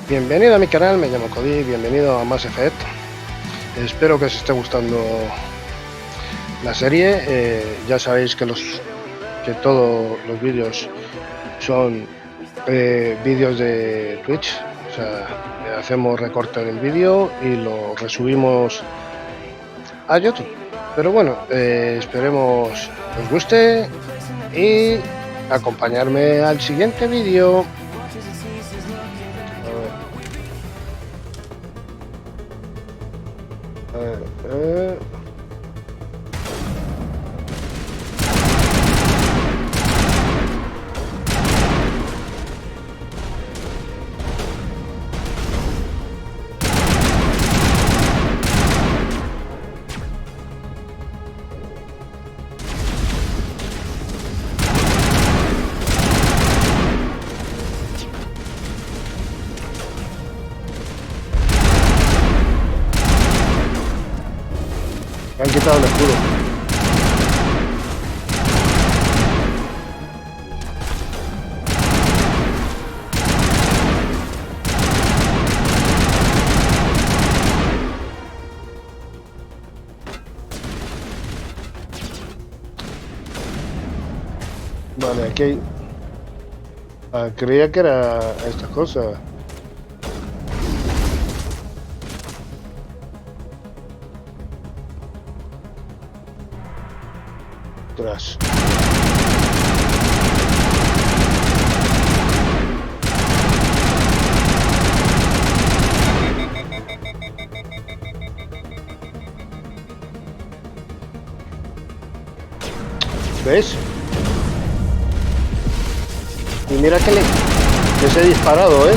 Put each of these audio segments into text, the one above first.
Bienvenido a mi canal, me llamo Cody, bienvenido a Mass Effect. Espero que os esté gustando la serie. Ya sabéis que todos los vídeos son vídeos de Twitch, o sea, hacemos recorte del vídeo y lo resubimos a YouTube. Pero bueno, esperemos que os guste y acompañarme al siguiente vídeo. Me han quitado el escudo. Vale, aquí hay... creía que era esta cosa. Tras. ¿Ves? Y mira que les he disparado, ¿eh?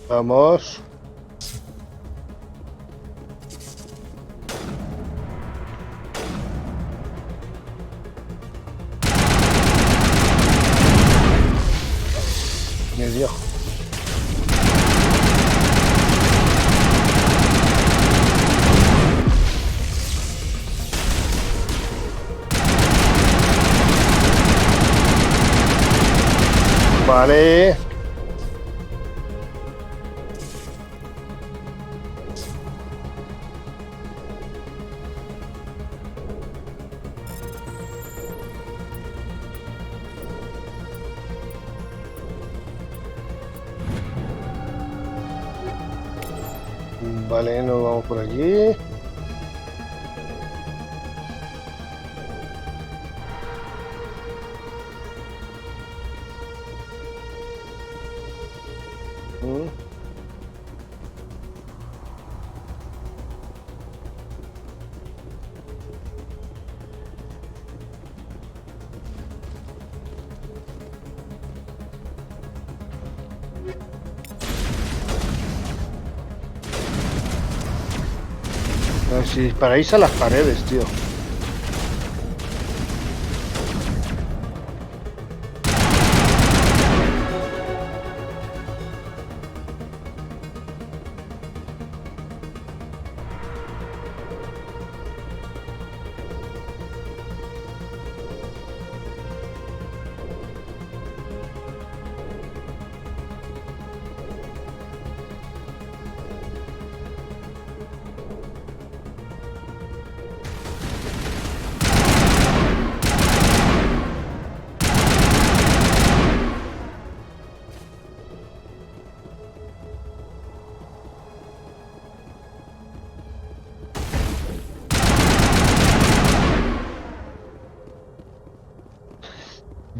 Vamos. Me dio. Vale. Vale, nos vamos por aquí. A ver si disparáis a las paredes, tío.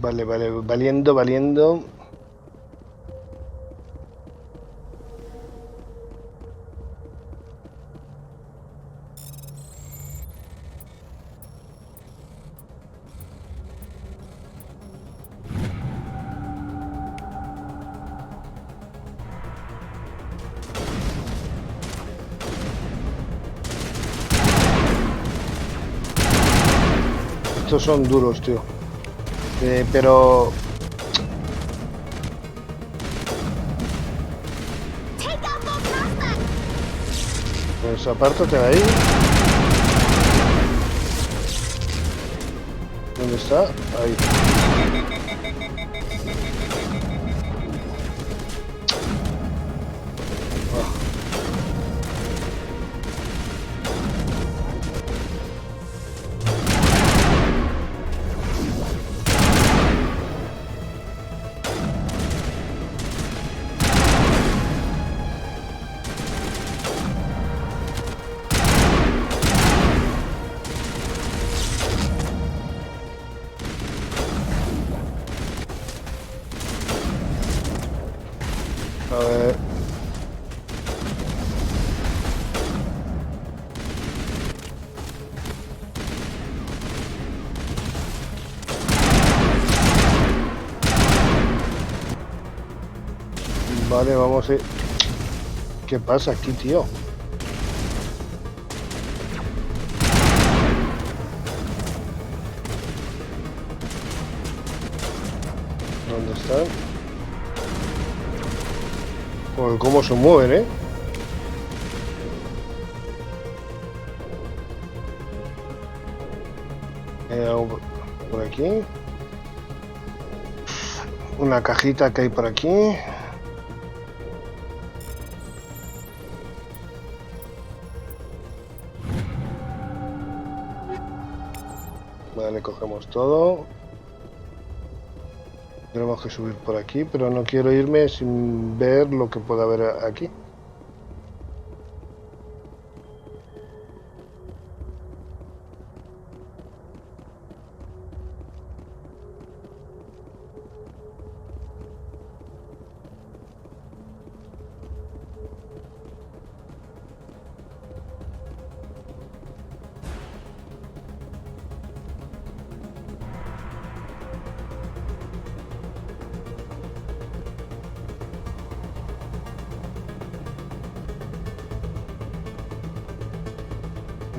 Vale, valiendo. estos son duros, tío. Pero... pues apártate de ahí. ¿Dónde está? Ahí. A ver. Vale, vamos a ir. ¿Qué pasa aquí, tío? ¿Dónde están? Pues cómo se mueven, ¿eh? Por aquí. Una cajita que hay por aquí. Vale, cogemos todo. Tenemos que subir por aquí, pero no quiero irme sin ver lo que pueda haber aquí.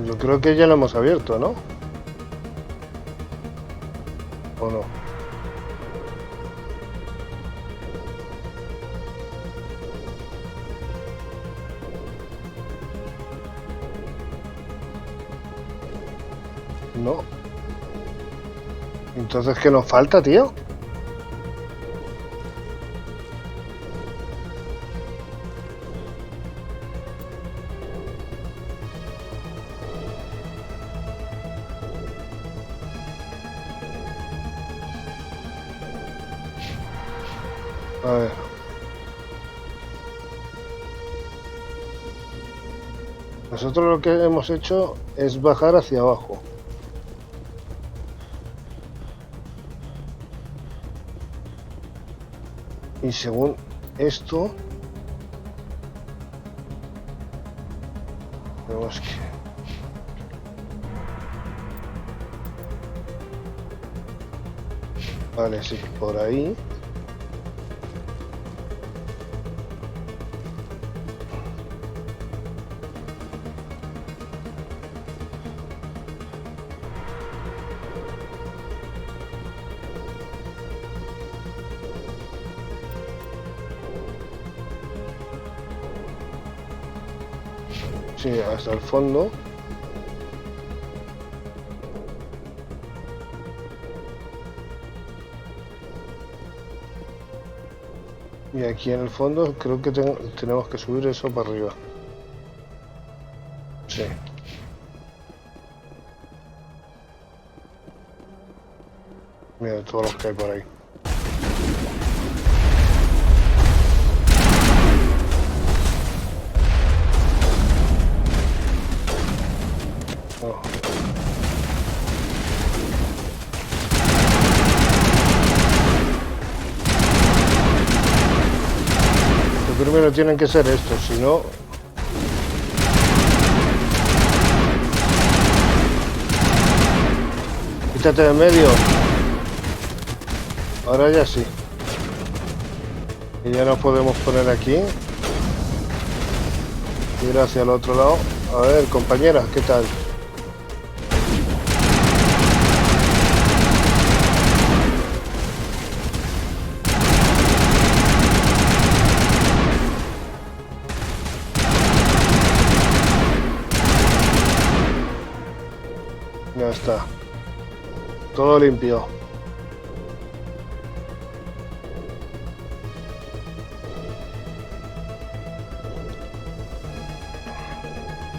Yo creo que ya lo hemos abierto, ¿no? ¿O no? No. Entonces, ¿qué nos falta, tío? A ver. Nosotros lo que hemos hecho es bajar hacia abajo. Y según esto, tenemos que... Vale, sí, por ahí. Sí, hasta el fondo. Y aquí en el fondo creo que tenemos que subir eso para arriba. Sí. Mira todos los que hay por ahí. Primero tienen que ser estos, si no... Quítate de medio. Ahora ya sí. Y ya nos podemos poner aquí. Ir hacia el otro lado. A ver, compañera, ¿qué tal? está. Todo limpio.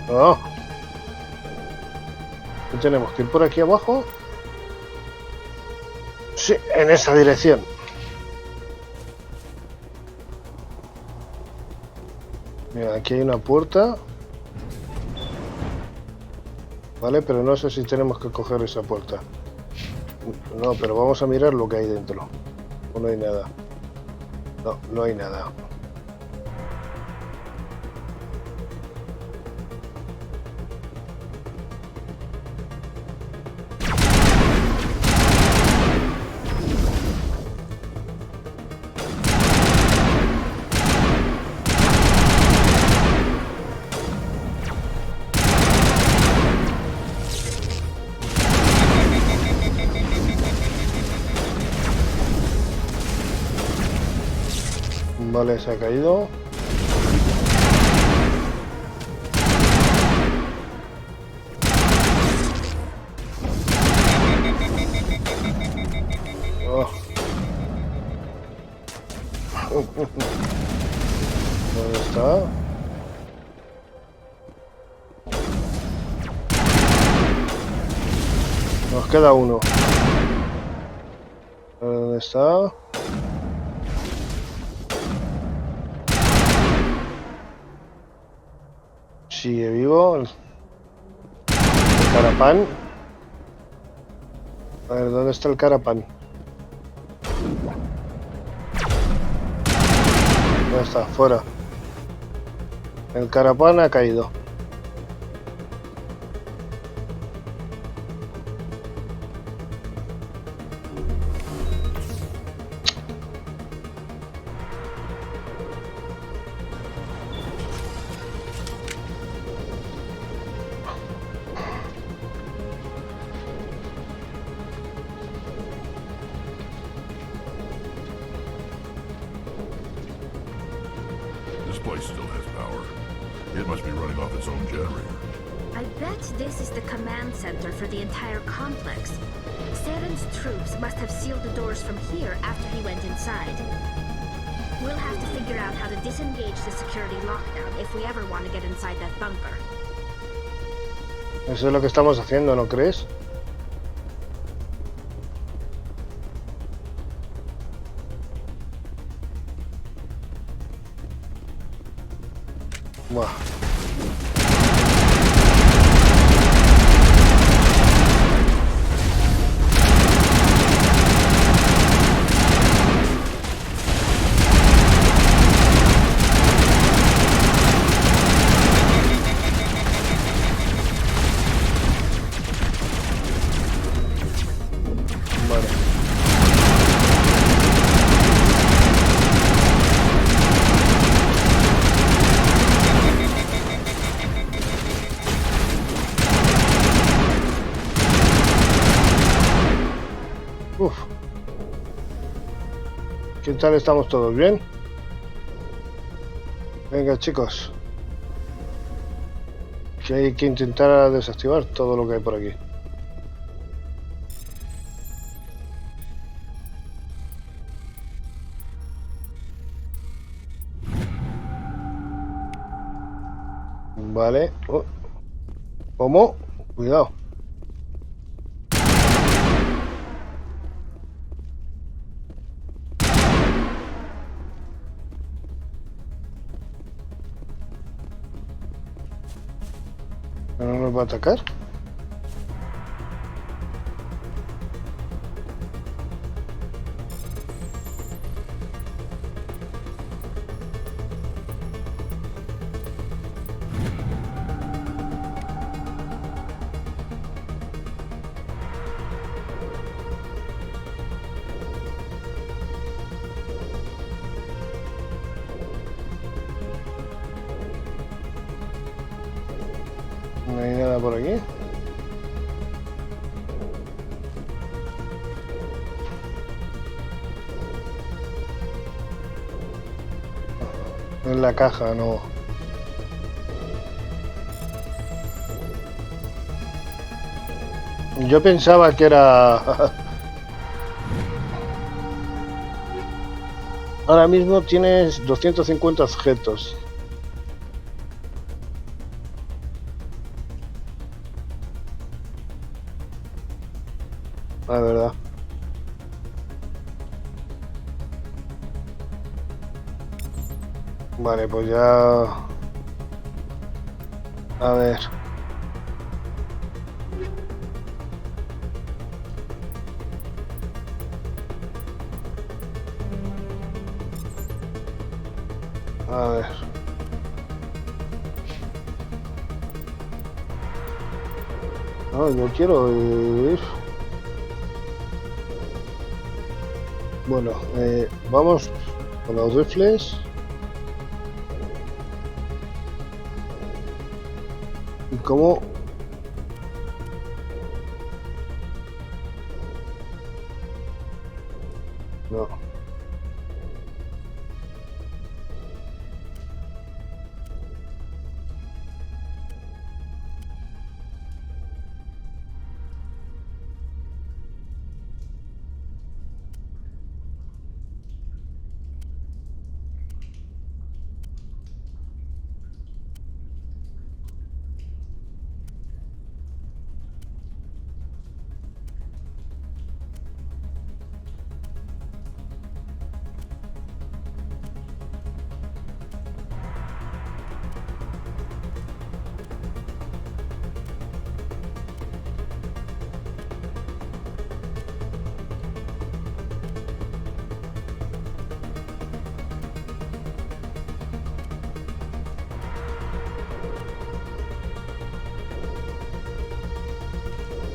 Oh. ¿Y tenemos que ir por aquí abajo? Sí, en esa dirección. Mira, aquí hay una puerta. Vale, pero no sé si tenemos que coger esa puerta. No, pero vamos a mirar lo que hay dentro. No hay nada. No, no hay nada. Vale, se ha caído. Oh. ¿Dónde está? Nos queda uno. ¿Dónde está? Sigue vivo el carapán. A ver, ¿dónde está el carapán? Ya está, fuera. El carapán ha caído. Place still has power. It must be running off its own generator. I bet this is the command center for the entire complex. Saren's troops must have sealed the doors from here after he went inside. We'll have to figure out how to disengage the security lockdown if we ever want to get inside that bunker. Eso es lo que estamos haciendo, ¿no crees? Buah. Vale. Uf. ¿Qué tal estamos todos? ¿Bien? Venga, chicos. Que hay que intentar desactivar todo lo que hay por aquí. Vale. Oh. ¿Cómo? Cuidado. ¿No nos va a atacar? No hay nada por aquí. En la caja, no. Yo pensaba que era... Ahora mismo tienes 250 objetos. La verdad. Vale, pues ya... A ver. A ver. No, yo quiero ir. Bueno, vamos con los rifles. ¿Y cómo? No.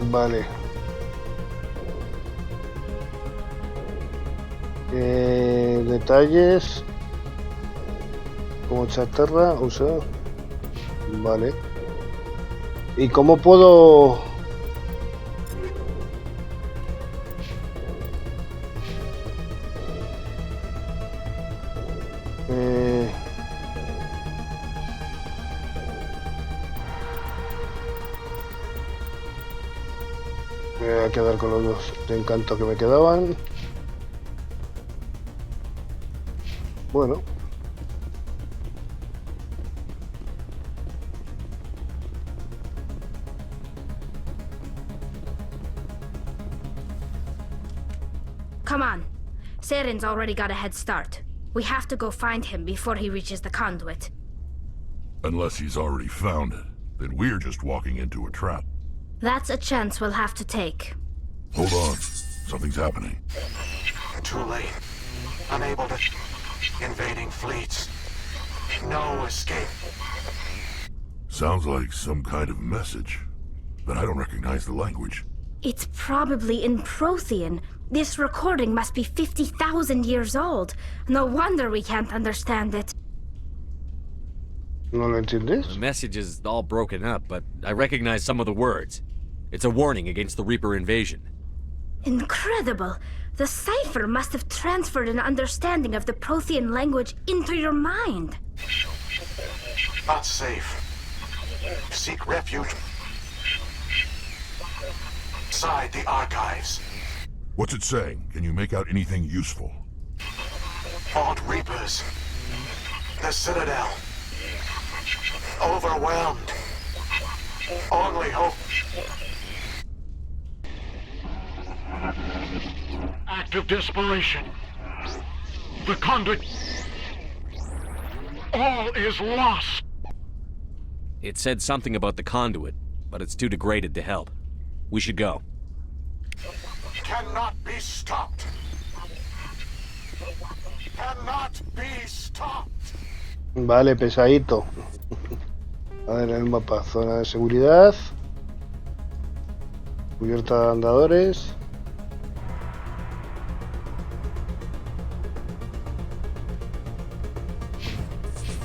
Vale. Detalles como chatarra, usar. Vale. ¿Y cómo puedo? Me voy a quedar con los dos de encanto que me quedaban. Bueno. Come on. Seren's already got a head start. We have to go find him before he reaches the conduit. Unless he's already found it, then we're just walking into a trap. That's a chance we'll have to take. Hold on. Something's happening. Too late. Unable to... Invading fleets. No escape. Sounds like some kind of message, but I don't recognize the language. It's probably in Prothean. This recording must be 50,000 years old. No wonder we can't understand it. ¿No lo entiendes? The message is all broken up, but I recognize some of the words. It's a warning against the Reaper invasion. Incredible! The cipher must have transferred an understanding of the Prothean language into your mind. Not safe. Seek refuge. Inside the archives. What's it saying? Can you make out anything useful? Fought Reapers. The Citadel. Overwhelmed. Only hope. Act of desperation. The conduit. All is lost. It said something about the conduit, but it's too degraded to help. We should go. Cannot be stopped. Cannot be stopped. Vale, pesadito. A ver, el mapa. Zona de seguridad. Cubierta de andadores.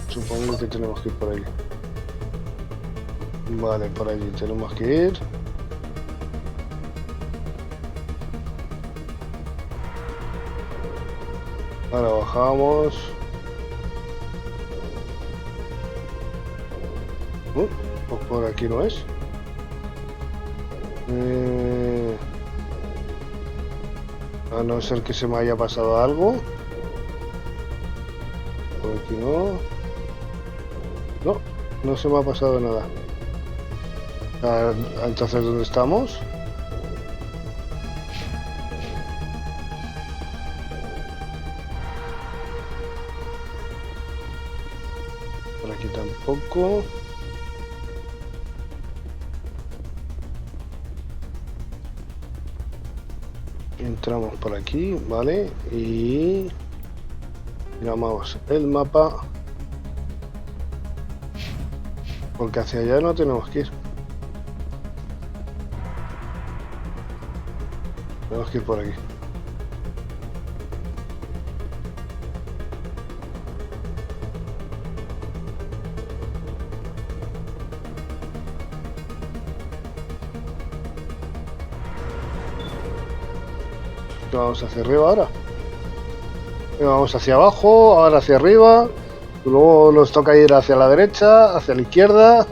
Supongo que tenemos que ir por ahí. Vale, por allí tenemos que ir. Ahora bajamos. Pues por aquí no es. A no ser que se me haya pasado algo. Por aquí no. No, no se me ha pasado nada. Entonces, ¿dónde estamos? Por aquí tampoco. Entramos por aquí, vale, y llamamos el mapa, porque hacia allá no tenemos que ir. Tenemos que ir por aquí. Vamos hacia arriba ahora. Vamos hacia abajo, ahora hacia arriba. Luego nos toca ir hacia la derecha, hacia la izquierda.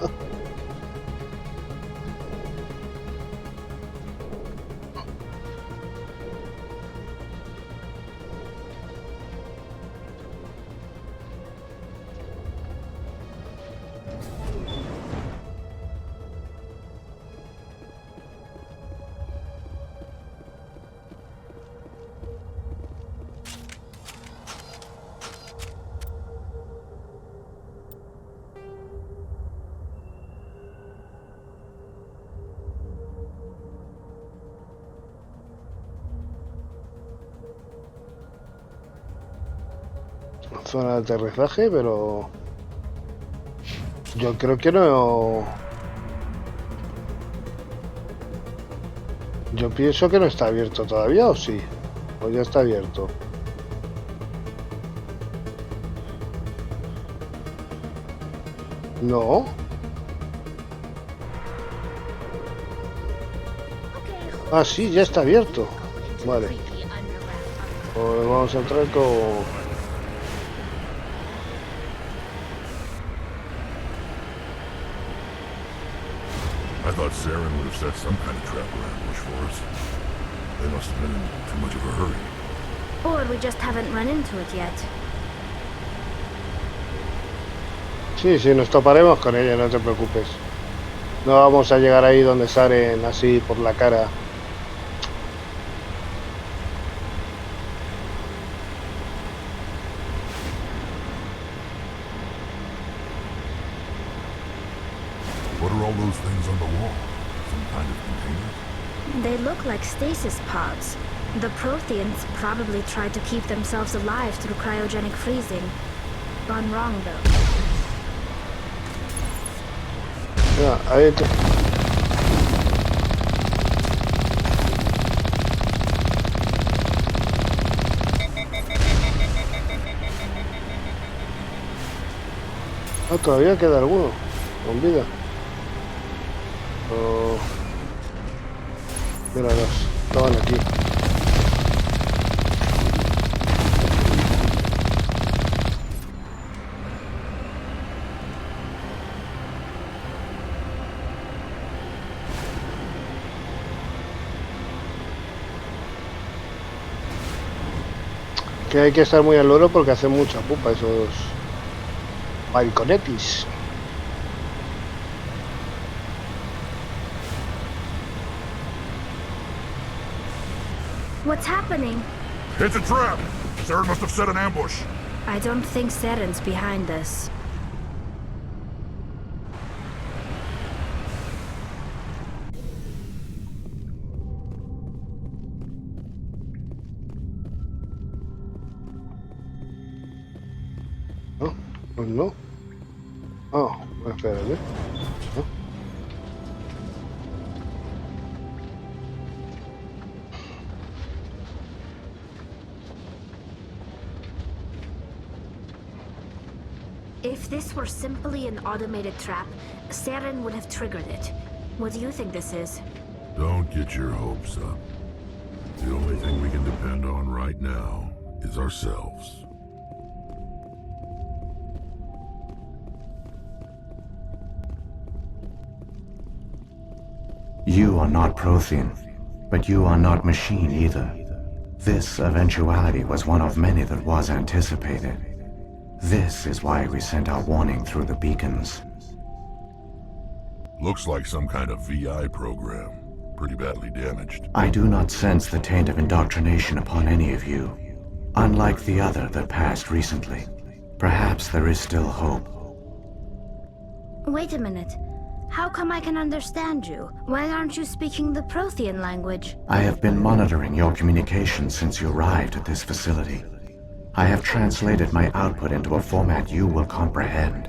Zona de aterrizaje, pero yo creo que no. Yo pienso que no está abierto todavía, ¿o sí? ¿O ya está abierto? No. Ah, sí, ya está abierto. Vale. Pues vamos a entrar con... I thought Saren would have set some kind of trap or ambush for us. They must have been in too much of a hurry. Or we just haven't run into it yet. Sí, sí, nos toparemos con ella, no te preocupes. No vamos a llegar ahí donde salen así por la cara. What are all those things on the wall? Some kind of container? They look like stasis pods. The Protheans probably tried to keep themselves alive through cryogenic freezing. Gone wrong, though. Mira, ahí te... Ah, todavía queda alguno con vida. Oh. Míralos, estaban aquí. Que hay que estar muy al loro porque hacen mucha pupa esos balconetis. What's happening? It's a trap! Saren must have set an ambush. I don't think Saren's behind this. No, pues no. Oh, espérate. ¿No? If this were simply an automated trap, Saren would have triggered it. What do you think this is? Don't get your hopes up. The only thing we can depend on right now is ourselves. You are not Prothean, but you are not machine either. This eventuality was one of many that was anticipated. This is why we sent our warning through the beacons. Looks like some kind of VI program. Pretty badly damaged. I do not sense the taint of indoctrination upon any of you. Unlike the other that passed recently. Perhaps there is still hope. Wait a minute. How come I can understand you? Why aren't you speaking the Prothean language? I have been monitoring your communications since you arrived at this facility. I have translated my output into a format you will comprehend.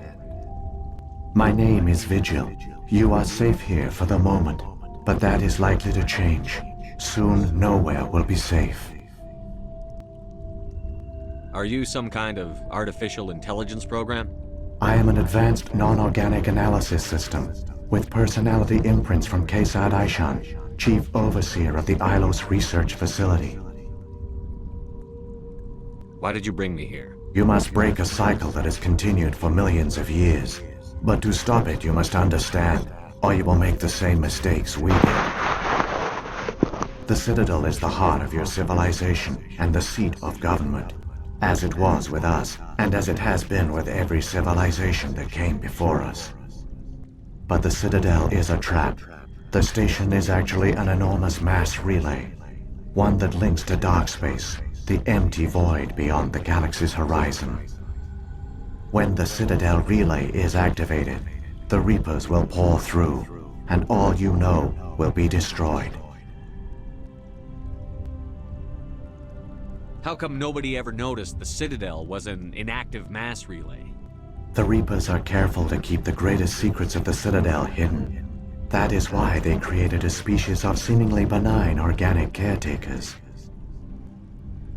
My name is Vigil. You are safe here for the moment, but that is likely to change. Soon, nowhere will be safe. Are you some kind of artificial intelligence program? I am an advanced non-organic analysis system, with personality imprints from Kesad Aishan, Chief Overseer of the Ilos Research Facility. Why did you bring me here? You must break a cycle that has continued for millions of years. But to stop it, you must understand, or you will make the same mistakes we did. The Citadel is the heart of your civilization and the seat of government, as it was with us, and as it has been with every civilization that came before us. But the Citadel is a trap. The station is actually an enormous mass relay, one that links to dark space, the empty void beyond the galaxy's horizon. When the Citadel relay is activated, the Reapers will pour through, and all you know will be destroyed. How come nobody ever noticed the Citadel was an inactive mass relay? The Reapers are careful to keep the greatest secrets of the Citadel hidden. That is why they created a species of seemingly benign organic caretakers.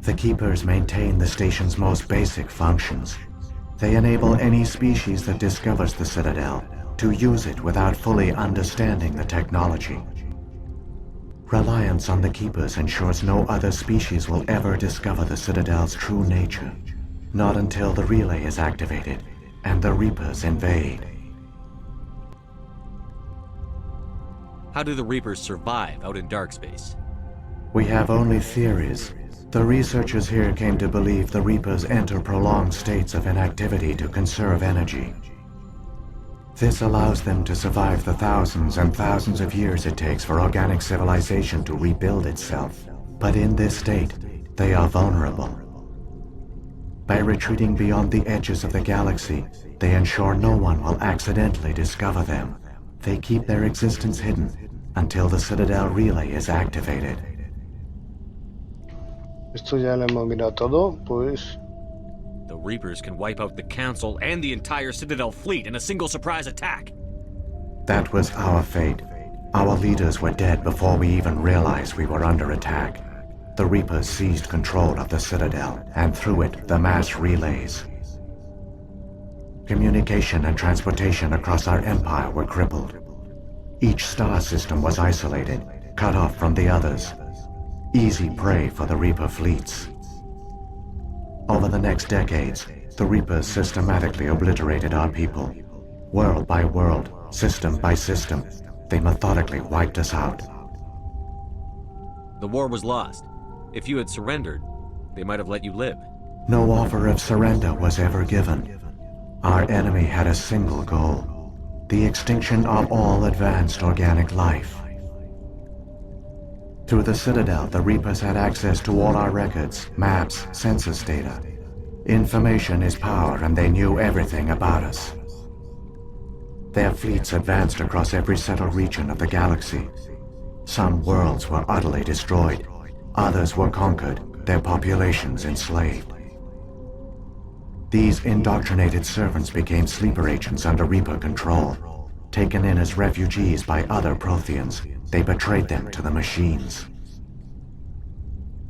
The Keepers maintain the station's most basic functions. They enable any species that discovers the Citadel to use it without fully understanding the technology. Reliance on the Keepers ensures no other species will ever discover the Citadel's true nature. Not until the relay is activated and the Reapers invade. How do the Reapers survive out in dark space? We have only theories. The researchers here came to believe the Reapers enter prolonged states of inactivity to conserve energy. This allows them to survive the thousands and thousands of years it takes for organic civilization to rebuild itself. But in this state, they are vulnerable. By retreating beyond the edges of the galaxy, they ensure no one will accidentally discover them. They keep their existence hidden until the Citadel relay is activated. Esto ya lo hemos mirado todo, pues... The Reapers can wipe out the Council and the entire Citadel fleet in a single surprise attack. That was our fate. Our leaders were dead before we even realized we were under attack. The Reapers seized control of the Citadel, and through it, the mass relays. Communication and transportation across our empire were crippled. Each star system was isolated, cut off from the others. Easy prey for the Reaper fleets. Over the next decades, the Reapers systematically obliterated our people. World by world, system by system, they methodically wiped us out. The war was lost. If you had surrendered, they might have let you live. No offer of surrender was ever given. Our enemy had a single goal: the extinction of all advanced organic life. Through the Citadel, the Reapers had access to all our records, maps, census data. Information is power, and they knew everything about us. Their fleets advanced across every settled region of the galaxy. Some worlds were utterly destroyed. Others were conquered, their populations enslaved. These indoctrinated servants became sleeper agents under Reaper control. Taken in as refugees by other Protheans, they betrayed them to the machines.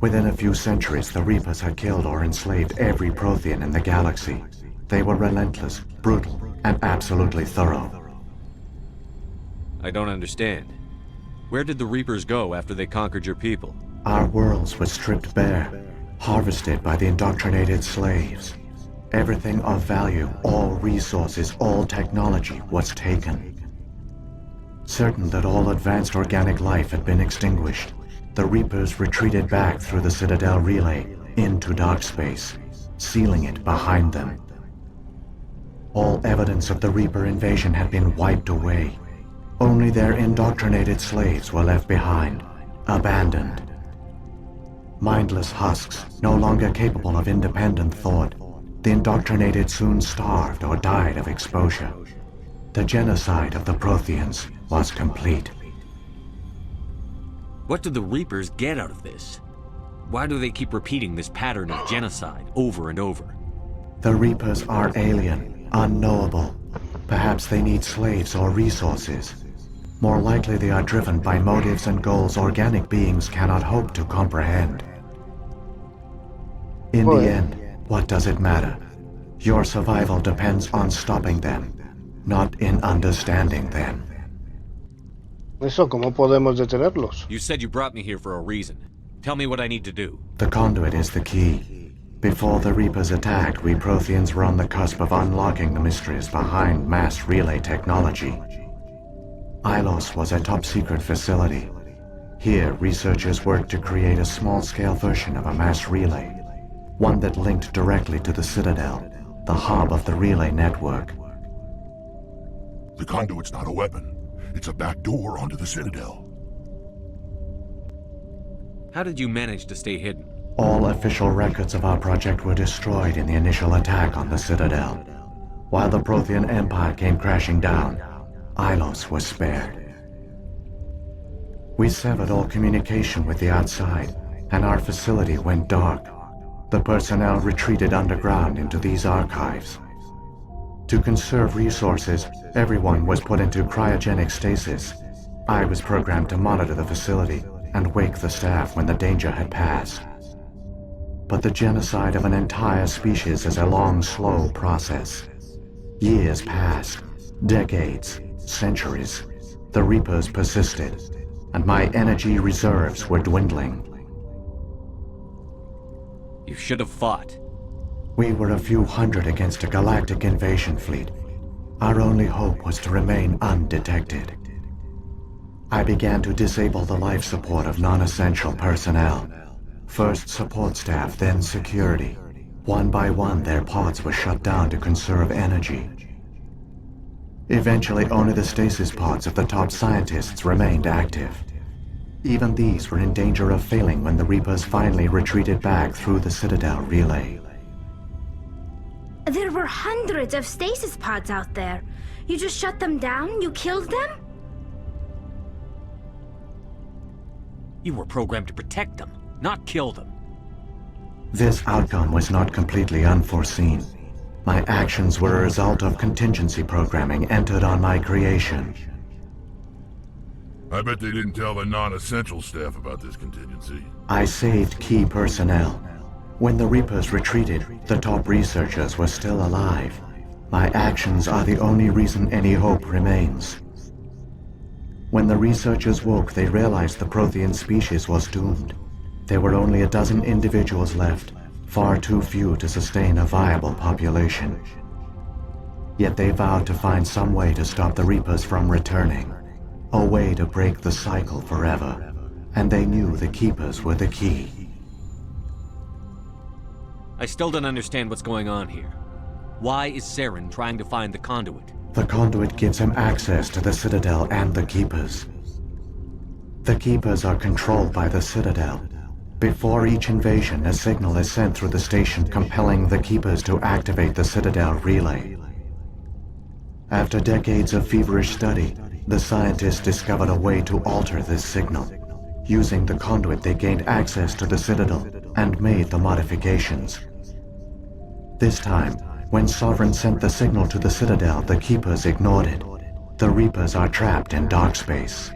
Within a few centuries, the Reapers had killed or enslaved every Prothean in the galaxy. They were relentless, brutal, and absolutely thorough. I don't understand. Where did the Reapers go after they conquered your people? Our worlds were stripped bare, harvested by the indoctrinated slaves. Everything of value, all resources, all technology was taken. Certain that all advanced organic life had been extinguished, the Reapers retreated back through the Citadel relay into dark space, sealing it behind them. All evidence of the Reaper invasion had been wiped away. Only their indoctrinated slaves were left behind, abandoned. Mindless husks, no longer capable of independent thought, the indoctrinated soon starved or died of exposure. The genocide of the Protheans was complete. What do the Reapers get out of this? Why do they keep repeating this pattern of genocide over and over? The Reapers are alien, unknowable. Perhaps they need slaves or resources. More likely they are driven by motives and goals organic beings cannot hope to comprehend. In the end, what does it matter? Your survival depends on stopping them, not in understanding them. Eso, ¿cómo podemos detenerlos? You said you brought me here for a reason. Tell me what I need to do. The conduit is the key. Before the Reapers attacked, we Protheans were on the cusp of unlocking the mysteries behind mass relay technology. Ilos was a top-secret facility. Here, researchers worked to create a small-scale version of a mass relay, one that linked directly to the Citadel, the hub of the relay network. The conduit's not a weapon. It's a back door onto the Citadel. How did you manage to stay hidden? All official records of our project were destroyed in the initial attack on the Citadel. While the Prothean Empire came crashing down, Ilos was spared. We severed all communication with the outside, and our facility went dark. The personnel retreated underground into these archives. To conserve resources, everyone was put into cryogenic stasis. I was programmed to monitor the facility and wake the staff when the danger had passed. But the genocide of an entire species is a long, slow process. Years passed, decades, centuries. The Reapers persisted, and my energy reserves were dwindling. You should have fought. We were a few hundred against a galactic invasion fleet. Our only hope was to remain undetected. I began to disable the life support of non-essential personnel. First support staff, then security. One by one, their pods were shut down to conserve energy. Eventually, only the stasis pods of the top scientists remained active. Even these were in danger of failing when the Reapers finally retreated back through the Citadel relay. There were hundreds of stasis pods out there. You just shut them down? You killed them? You were programmed to protect them, not kill them. This outcome was not completely unforeseen. My actions were a result of contingency programming entered on my creation. I bet they didn't tell the non-essential staff about this contingency. I saved key personnel. When the Reapers retreated, the top researchers were still alive. My actions are the only reason any hope remains. When the researchers woke, they realized the Prothean species was doomed. There were only a dozen individuals left, far too few to sustain a viable population. Yet they vowed to find some way to stop the Reapers from returning, a way to break the cycle forever, and they knew the Keepers were the key. I still don't understand what's going on here. Why is Saren trying to find the conduit? The conduit gives him access to the Citadel and the Keepers. The Keepers are controlled by the Citadel. Before each invasion, a signal is sent through the station compelling the Keepers to activate the Citadel relay. After decades of feverish study, the scientists discovered a way to alter this signal. Using the conduit, they gained access to the Citadel and made the modifications. This time, when Sovereign sent the signal to the Citadel, the Keepers ignored it. The Reapers are trapped in dark space.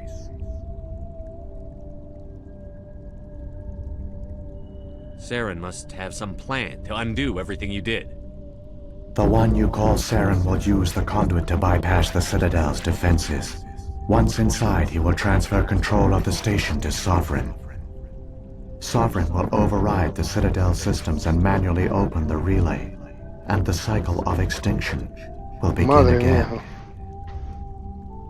Saren must have some plan to undo everything you did. The one you call Saren will use the conduit to bypass the Citadel's defenses. Once inside, he will transfer control of the station to Sovereign. Sovereign will override the Citadel systems and manually open the relay, and the cycle of extinction will begin Madre again. mía.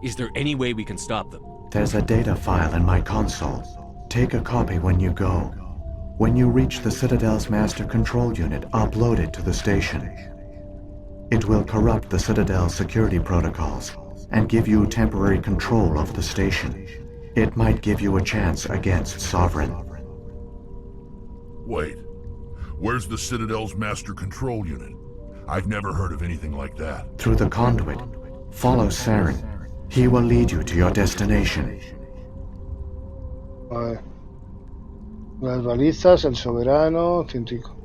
Is there any way we can stop them? There's a data file in my console. Take a copy when you go. When you reach the Citadel's master control unit, upload it to the station. It will corrupt the Citadel's security protocols and give you temporary control of the station. It might give you a chance against Sovereign. Wait. Where's the Citadel's master control unit? I've never heard of anything like that. Through the conduit. Follow Saren. He will lead you to your destination. Vale. Las balizas, el soberano, científico.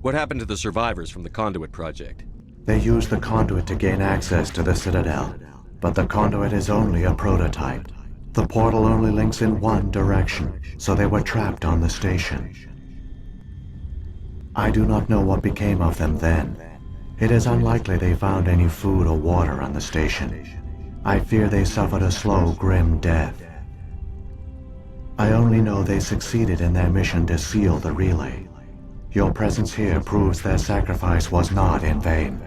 What happened to the survivors from the Conduit project? They use the conduit to gain access to the Citadel, but the conduit is only a prototype. The portal only links in one direction, so they were trapped on the station. I do not know what became of them then. It is unlikely they found any food or water on the station. I fear they suffered a slow, grim death. I only know they succeeded in their mission to seal the relay. Your presence here proves their sacrifice was not in vain.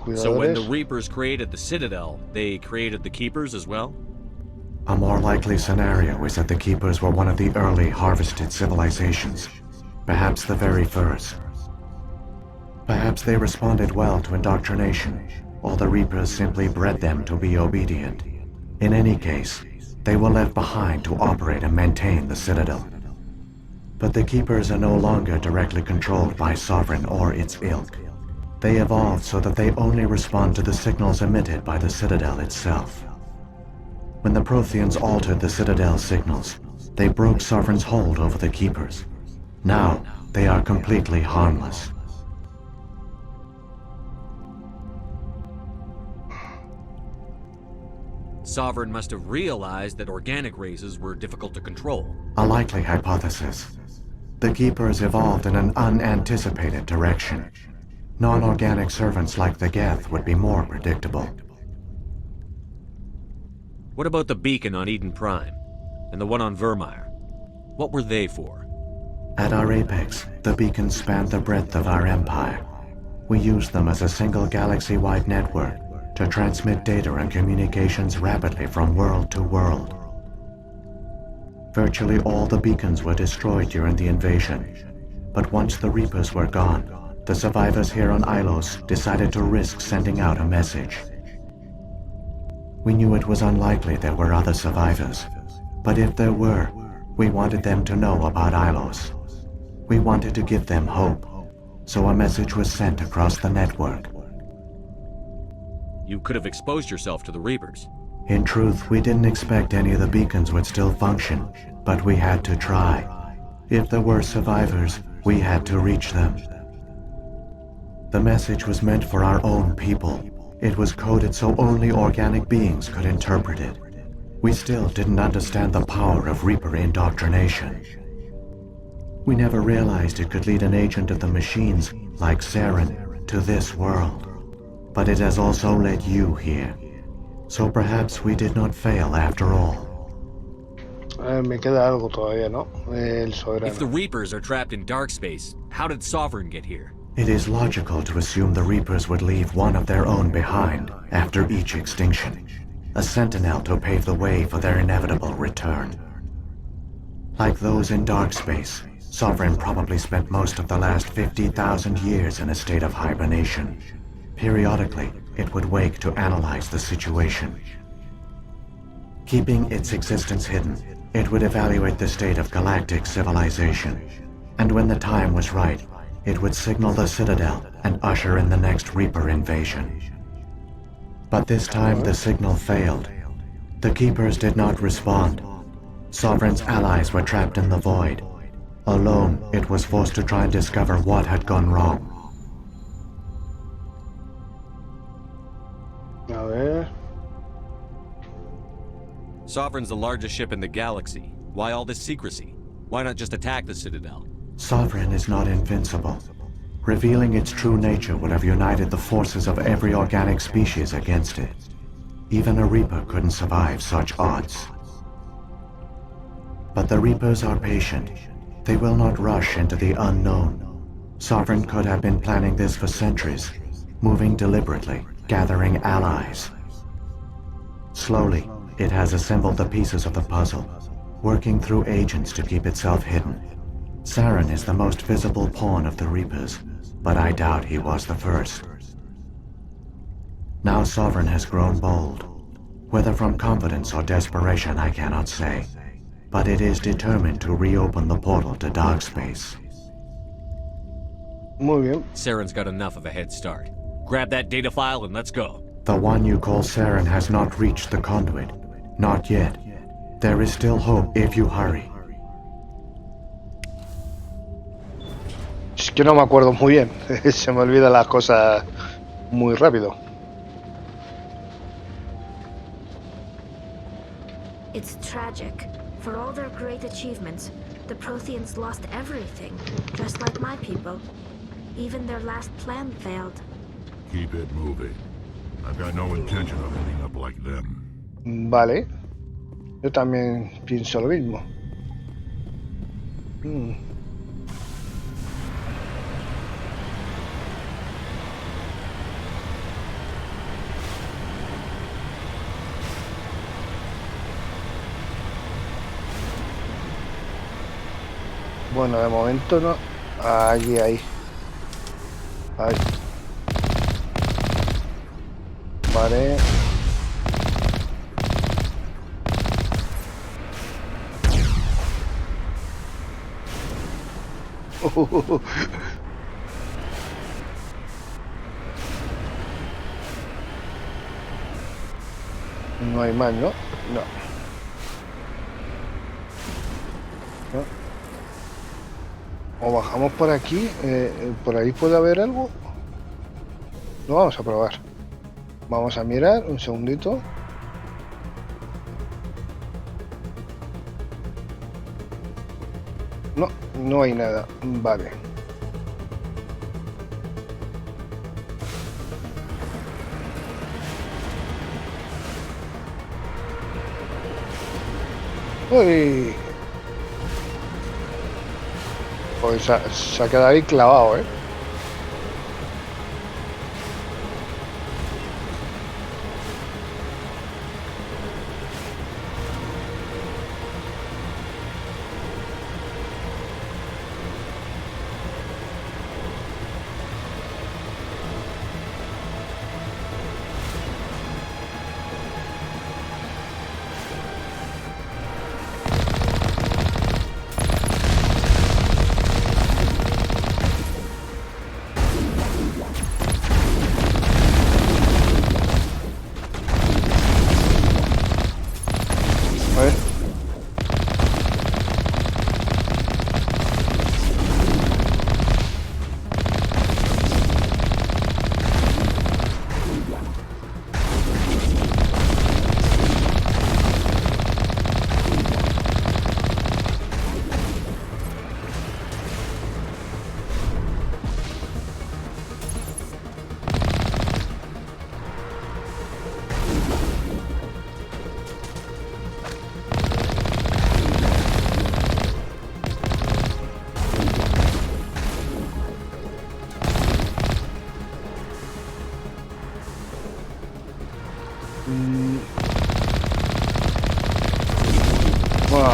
Los So when the cuidadores. Reapers created the Citadel, they created the Keepers as well? A more likely scenario is that the Keepers were one of the early harvested civilizations, perhaps the very first. Perhaps they responded well to indoctrination, or the Reapers simply bred them to be obedient. In any case, they were left behind to operate and maintain the Citadel. But the Keepers are no longer directly controlled by Sovereign or its ilk. They evolved so that they only respond to the signals emitted by the Citadel itself. When the Protheans altered the Citadel's signals, they broke Sovereign's hold over the Keepers. Now, they are completely harmless. Sovereign must have realized that organic races were difficult to control. A likely hypothesis. The Keepers evolved in an unanticipated direction. Non-organic servants like the Geth would be more predictable. What about the beacon on Eden Prime? And the one on Vermeer? What were they for? At our apex, the beacons spanned the breadth of our empire. We used them as a single galaxy-wide network to transmit data and communications rapidly from world to world. Virtually all the beacons were destroyed during the invasion, but once the Reapers were gone, the survivors here on Ilos decided to risk sending out a message. We knew it was unlikely there were other survivors, but if there were, we wanted them to know about Ilos. We wanted to give them hope, so a message was sent across the network. You could have exposed yourself to the Reapers. In truth, we didn't expect any of the beacons would still function, but we had to try. If there were survivors, we had to reach them. The message was meant for our own people. It was coded so only organic beings could interpret it. We still didn't understand the power of Reaper indoctrination. We never realized it could lead an agent of the machines, like Saren, to this world. But it has also led you here. So perhaps we did not fail after all. Me queda algo todavía, ¿no? El soberano. If the Reapers are trapped in dark space, how did Sovereign get here? It is logical to assume the Reapers would leave one of their own behind after each extinction. A sentinel to pave the way for their inevitable return. Like those in dark space, Sovereign probably spent most of the last 50,000 years in a state of hibernation. Periodically, it would wake to analyze the situation. Keeping its existence hidden, it would evaluate the state of galactic civilization. And when the time was right, it would signal the Citadel and usher in the next Reaper invasion. But this time the signal failed. The Keepers did not respond. Sovereign's allies were trapped in the void. Alone, it was forced to try and discover what had gone wrong. A ver. Sovereign's the largest ship in the galaxy. Why all this secrecy? Why not just attack the Citadel? Sovereign is not invincible. Revealing its true nature would have united the forces of every organic species against it. Even a Reaper couldn't survive such odds. But the Reapers are patient. They will not rush into the unknown. Sovereign could have been planning this for centuries, moving deliberately, gathering allies. Slowly, it has assembled the pieces of the puzzle, working through agents to keep itself hidden. Saren is the most visible pawn of the Reapers, but I doubt he was the first. Now Sovereign has grown bold. Whether from confidence or desperation, I cannot say. But it is determined to reopen the portal to dark space. Muy bien. Saren's got enough of a head start. Grab that data file and let's go. The one you call Saren has not reached the conduit. Not yet. There is still hope if you hurry. Es que no me acuerdo muy bien. Se me olvidan las cosas muy rápido. It's tragic. For all their great achievements, the Protheans lost everything, just like my people. Even their last plan failed. Keep it moving. I've got no intention of ending up like them. Vale. Yo también pienso lo mismo. Bueno, de momento no. Ahí. Ahí. Vale. No hay más, ¿no? No. O bajamos por aquí. ¿Por ahí puede haber algo? Lo vamos a probar. Vamos a mirar un segundito. No, no hay nada. Vale. Uy. Pues se ha quedado ahí clavado, ¿eh? A ver. Bueno,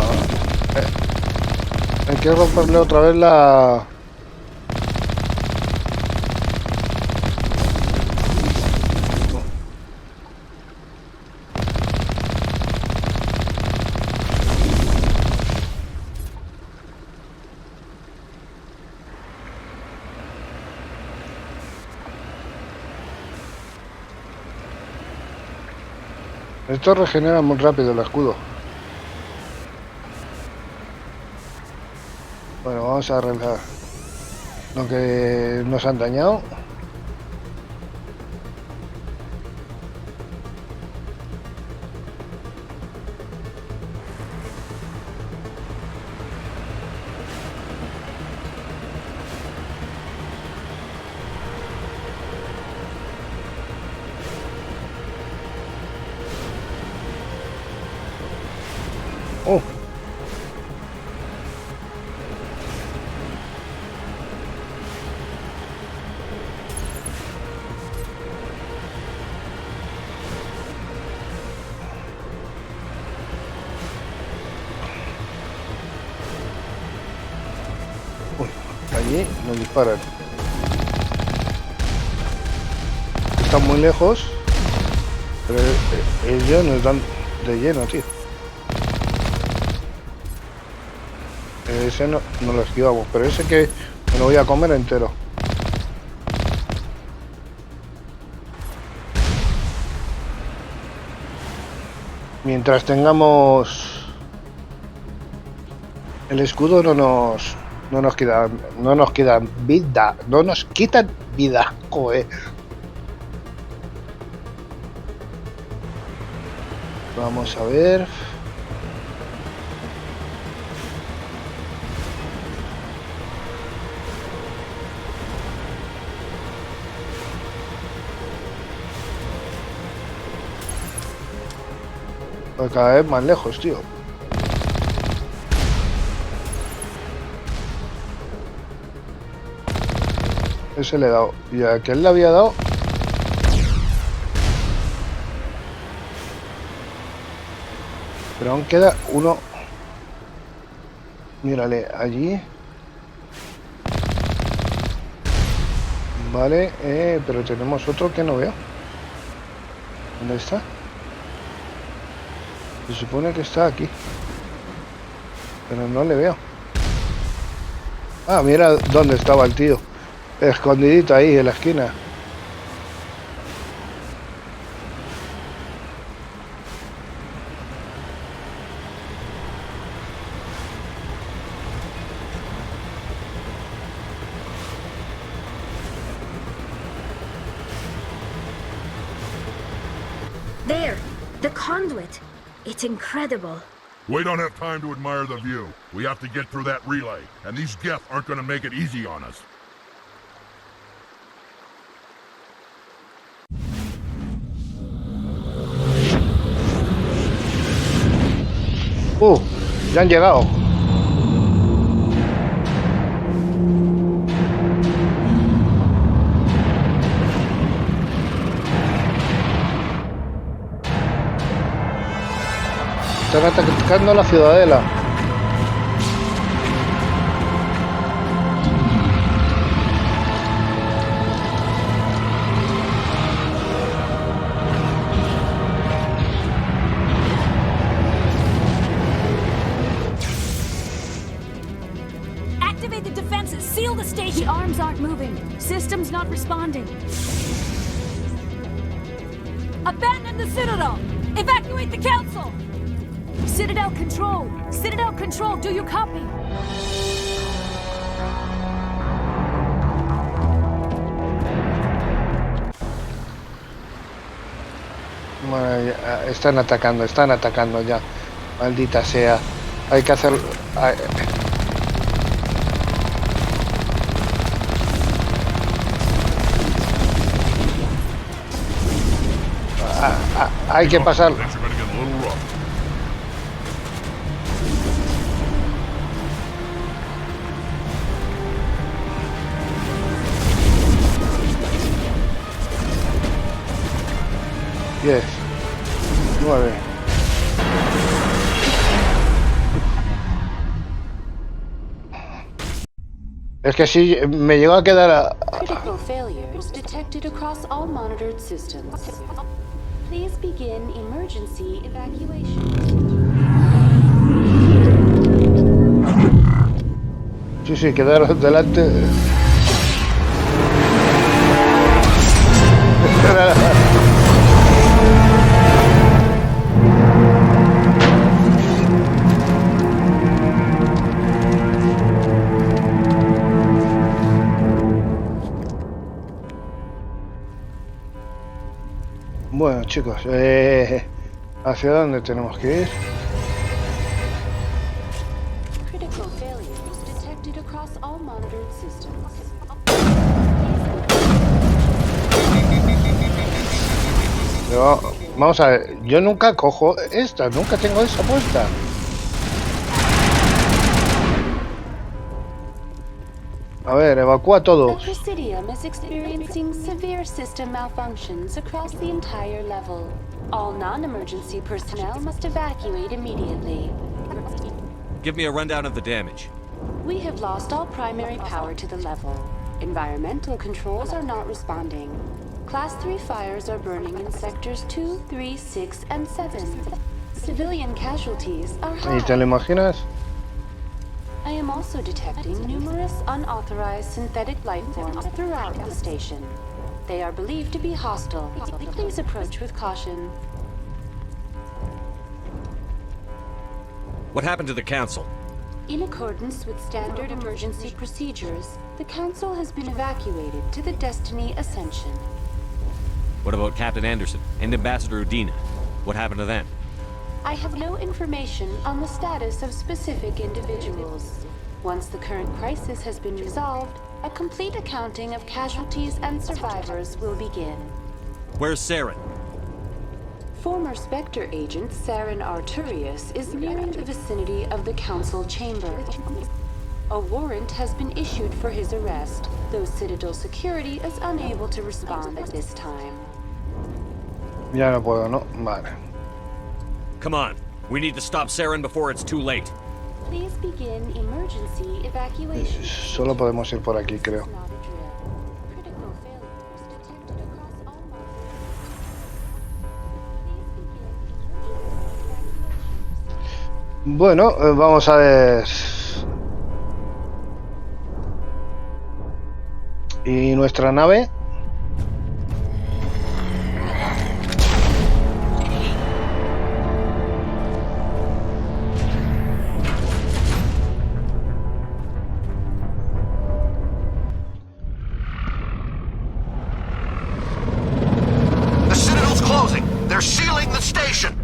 hay que romperle otra vez la... Esto regenera muy rápido el escudo. Bueno, vamos a arreglar lo que nos han dañado. Oh. y nos disparan. Están muy lejos, pero ellos nos dan de lleno, tío. Ese no lo esquivamos, pero ese que me lo voy a comer entero. Mientras tengamos el escudo no nos quita vida, no nos quitan vida, joder. Vamos a ver. Pues cada vez más lejos, tío. Ese le he dado. Y a aquel le había dado. Pero aún queda uno. Mírale, allí. Vale, pero tenemos otro que no veo. ¿Dónde está? Se supone que está aquí. Pero no le veo. Ah, mira dónde estaba el tío. Escondidito ahí en la esquina. There! The conduit! It's incredible. We don't have time to admire the view. We have to get through that relay, and these Geth aren't gonna make it easy on us. Ya han llegado. Están atacando la ciudadela. Activate the defenses. Seal the station. The arms aren't moving. Systems not responding. Abandon the Citadel. Evacuate the Council. Citadel Control, do you copy? Bueno, están atacando ya. Maldita sea. Hay que hacer... hay que pasar. Yes. 9. Es que si me llegó a quedar a... Critical failures detected across all monitored systems. Please begin emergency evacuation. Sí, quedar delante. Bueno, chicos, ¿hacia dónde tenemos que ir? Critical failures detected across all monitored systems. Pero, vamos a ver, yo nunca cojo esta, nunca tengo esa puesta. A ver, evacúa a todos. The Presidium is experiencing severe system malfunctions across the entire level. All non-emergency personnel must evacuate immediately. Give me a rundown of the damage. We have lost all primary power to the level. Environmental controls are not responding. Class 3 fires are burning in sectors 2, 3, 6, and 7. Civilian casualties are high. ¿Y te lo imaginas? I am also detecting numerous unauthorized synthetic life forms throughout the station. They are believed to be hostile. Please approach with caution. What happened to the Council? In accordance with standard emergency procedures, the Council has been evacuated to the Destiny Ascension. What about Captain Anderson and Ambassador Udina? What happened to them? I have no information on the status of specific individuals. Once the current crisis has been resolved, a complete accounting of casualties and survivors will begin. Where's Saren? Former Spectre agent Saren Arturius is nearing the vicinity of the Council chamber. A warrant has been issued for his arrest, though Citadel security is unable to respond at this time. Ya no puedo, ¿no? Vale. Come on. We need to stop Saren before it's too late. Please begin emergency evacuation. Solo podemos ir por aquí, creo. Bueno, vamos a ver. ¿Y nuestra nave? The Citadel's closing. They're sealing the station.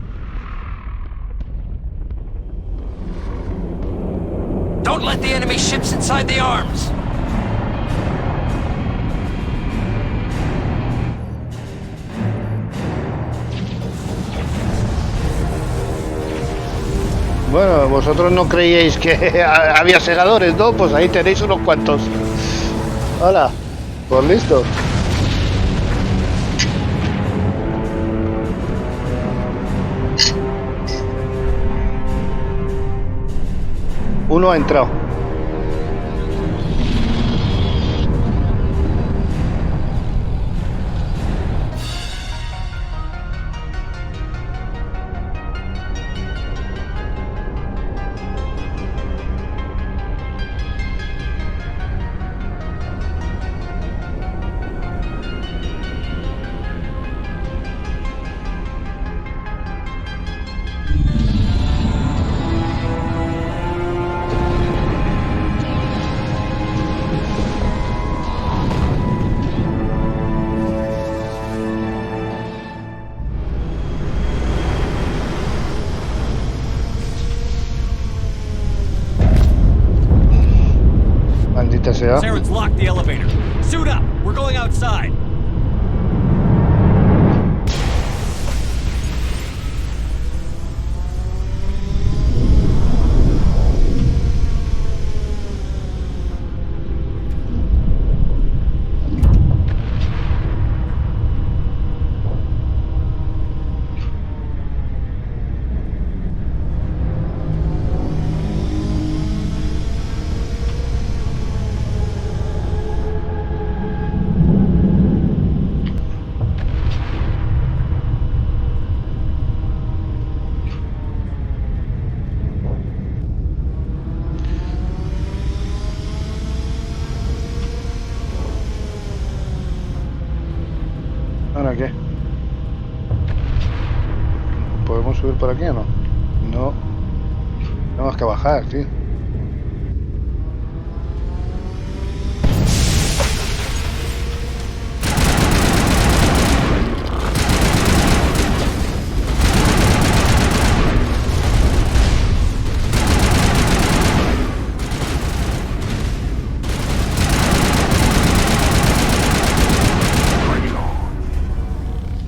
Don't let the enemy ships inside the arms! Bueno, vosotros no creíais que había segadores, ¿no? Pues ahí tenéis unos cuantos. Hola, pues listo. Uno ha entrado. Maldita sea. Saren's locked the elevator. Suit up. We're going outside. ¿Ahora qué? ¿Podemos subir por aquí o no? No. Tenemos que bajar, tío.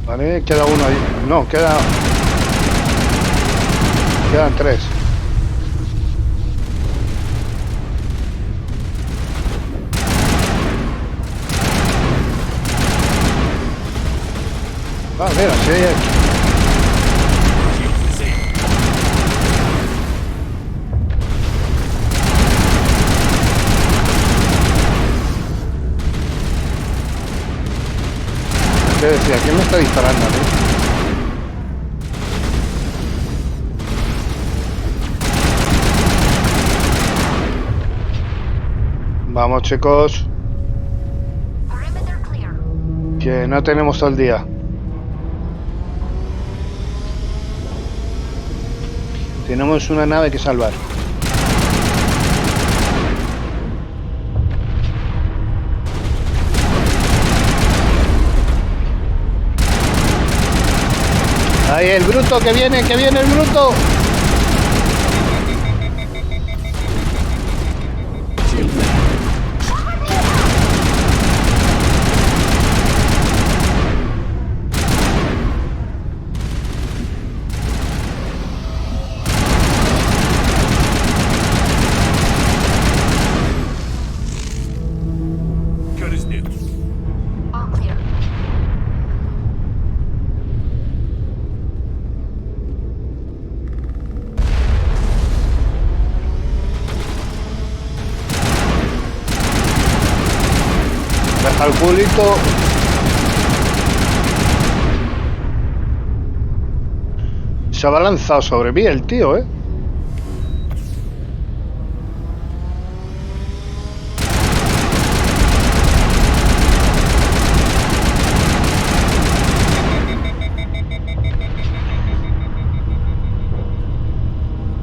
Vale, queda uno ahí. No, quedan tres. Ah, mira, sí hay. ¿Qué decía? ¿Quién me está disparando a mí? Vamos, chicos. Que no tenemos todo el día. Tenemos una nave que salvar. ¡Ahí el bruto que viene el bruto! Al culito. Se ha lanzado sobre mí el tío, ¿eh?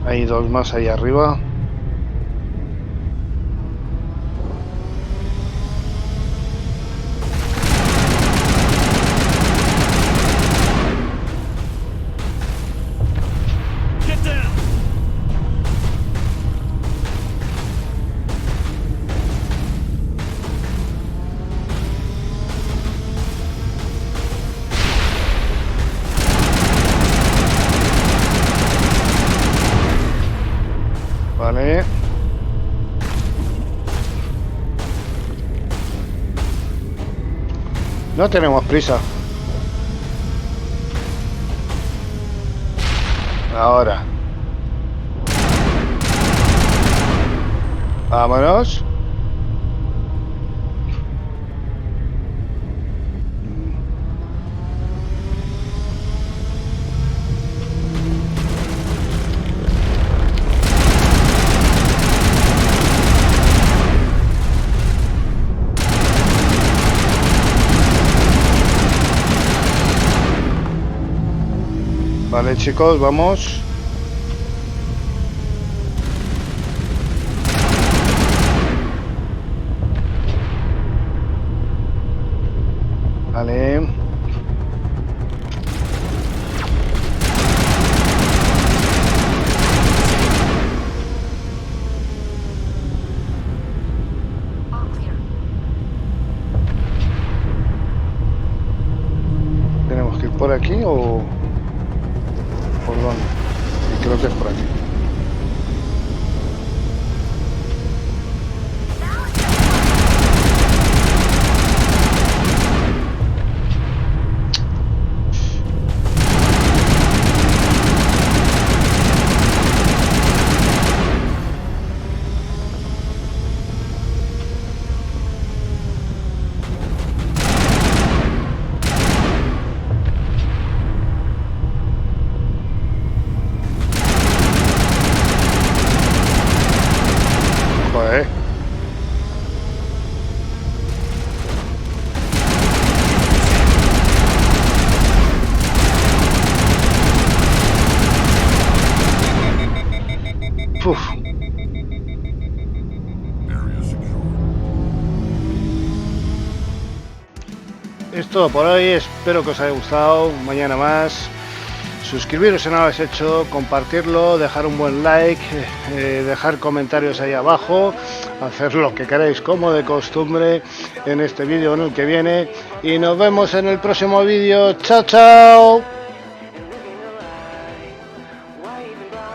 Hay dos más ahí arriba. Vale. No tenemos prisa. Ahora. Vámonos. Vale, chicos, vamos. Vale. ¿Tenemos que ir por aquí o...? ¿Por dónde? Y creo que es por aquí. Uf. Es todo por hoy, espero que os haya gustado. Mañana más. Suscribiros si no lo habéis hecho, compartirlo, dejar un buen like, dejar comentarios ahí abajo, hacer lo que queráis como de costumbre en este vídeo o en el que viene. Y nos vemos en el próximo vídeo. ¡Chao, chao!